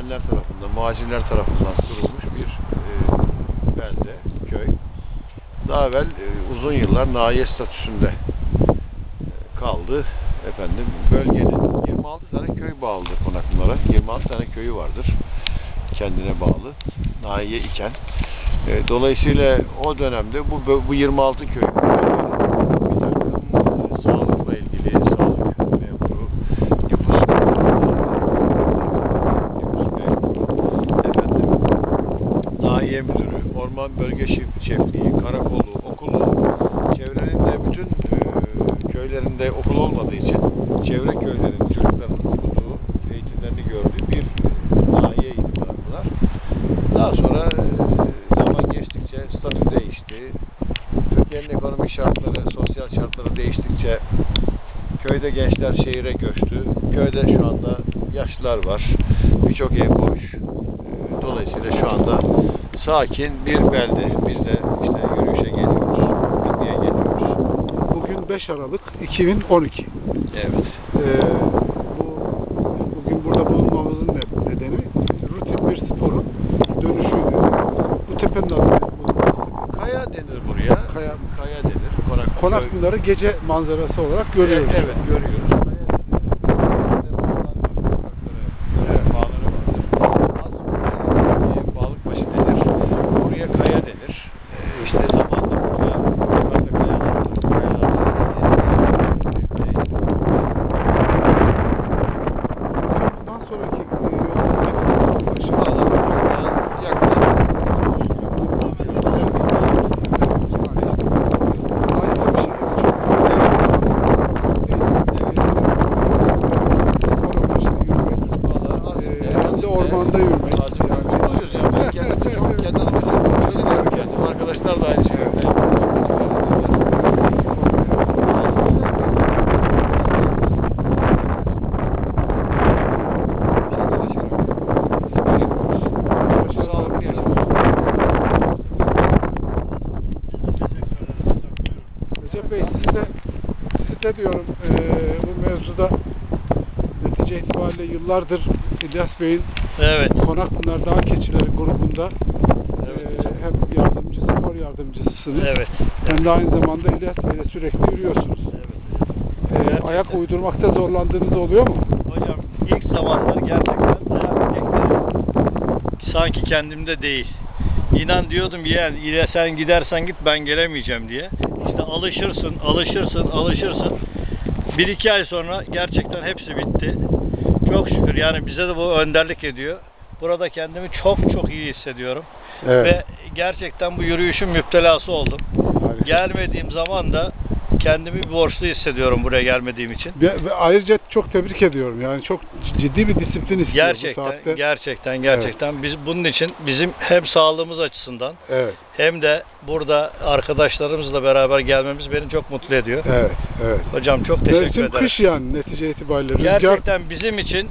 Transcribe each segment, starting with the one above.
göçmenler tarafından, muhacirler tarafından kurulmuş bir belde, köy. Daha evvel uzun yıllar nahiye statüsünde kaldı. Efendim, bölgenin 26 tane köy bağlıdır Konakpınar'a. 26 tane köyü vardır kendine bağlı, nahiye iken. Dolayısıyla o dönemde bu 26 köy sağlıkla ilgili sağlık memuru, nüfus efendim, nahiye müdürü, orman bölge şefliği, karakolu, okulu, çevrenin de bütün köylerinde okul olmadığı için çevre köylerin çocuklarının okuduğu, eğitimlerini gördüğü bir nahiyeydi Konakpınar. Daha sonra zaman geçtikçe statü değişti. Türkiye'nin ekonomik şartları, sosyal şartları değiştikçe köyde gençler şehire göçtü. Köyde şu anda yaşlılar var. Birçok ev boş. Dolayısıyla şu anda sakin bir belde. Biz de işte yürüyüşe geliyoruz. Pikniğe geliyoruz. Bugün 5 Aralık 2012. Evet. Bugün burada bulunmamızın nedeni rutin bir sporun dönüşüydü. Bu tepenin adı Kaya denir buraya. Kaya denir. Konakpınar'ı gece manzarası olarak görüyoruz. Evet, görüyoruz. Balıkbaşı denir. Buraya kaya denir. İşte zamanla buraya Bundan sonraki ormanda yürümek. Arkadaşlar da aynı şey. Recep Bey, size diyorum bu mevzuda netice itibariyle yıllardır İlyas Bey'in Konakpınar Dağ Keçileri grubunda hem yardımcı, spor yardımcısısınız. Evet. Hem de aynı zamanda İlyas Bey'le sürekli yürüyorsunuz. Ayak uydurmakta zorlandığınız oluyor mu? Hocam ilk zamanlar gerçekten sanki kendimde değil. İnan diyordum ya sen gidersen git ben gelemeyeceğim diye. İşte alışırsın. 1-2 ay sonra gerçekten hepsi bitti. Çok şükür yani bize de bu önderlik ediyor. Burada kendimi çok iyi hissediyorum. Evet. Ve gerçekten bu yürüyüşün müptelası oldum. Harika. Gelmediğim zaman da kendimi borçlu hissediyorum buraya gelmediğim için. Ve ayrıca çok tebrik ediyorum. Yani çok ciddi bir disiplin istiyor bu saatte. Gerçekten. Evet. Biz bunun için bizim hem sağlığımız açısından hem de burada arkadaşlarımızla beraber gelmemiz beni çok mutlu ediyor. Evet. Hocam çok teşekkür ederim. Kış yani netice itibariyle. Rüzgar... Gerçekten bizim için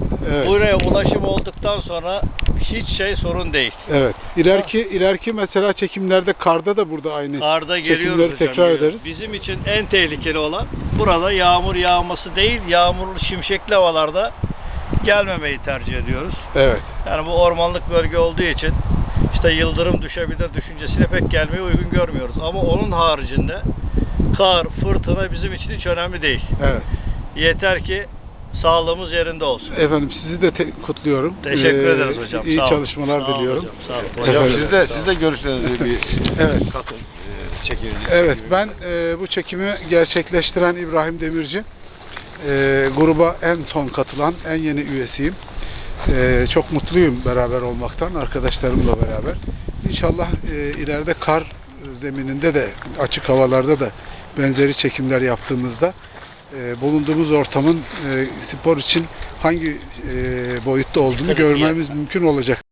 buraya ulaşım olduktan sonra hiç sorun değil. Evet. İleriki mesela çekimlerde karda da burada aynı karda geliyoruz çekimleri hocam, tekrar ederiz. Bizim için en tehlikeli olan burada yağmur yağması değil, yağmurlu şimşekli havalarda gelmemeyi tercih ediyoruz. Evet. Yani bu ormanlık bölge olduğu için işte yıldırım düşebilir düşüncesiyle pek gelmeyi uygun görmüyoruz. Ama onun haricinde kar, fırtına bizim için hiç önemli değil. Evet. Yeter ki sağlığımız yerinde olsun. Efendim sizi de kutluyorum. Teşekkür ederiz hocam. İyi çalışmalar sağ diliyorum. Hocam siz de görüşlerinizi bir katın. Evet, ben bu çekimi gerçekleştiren İbrahim Demirci, gruba en son katılan, en yeni üyesiyim. Çok mutluyum beraber olmaktan, arkadaşlarımla beraber. İnşallah ileride kar zemininde de, açık havalarda da benzeri çekimler yaptığımızda bulunduğumuz ortamın spor için hangi boyutta olduğunu görmemiz mümkün olacak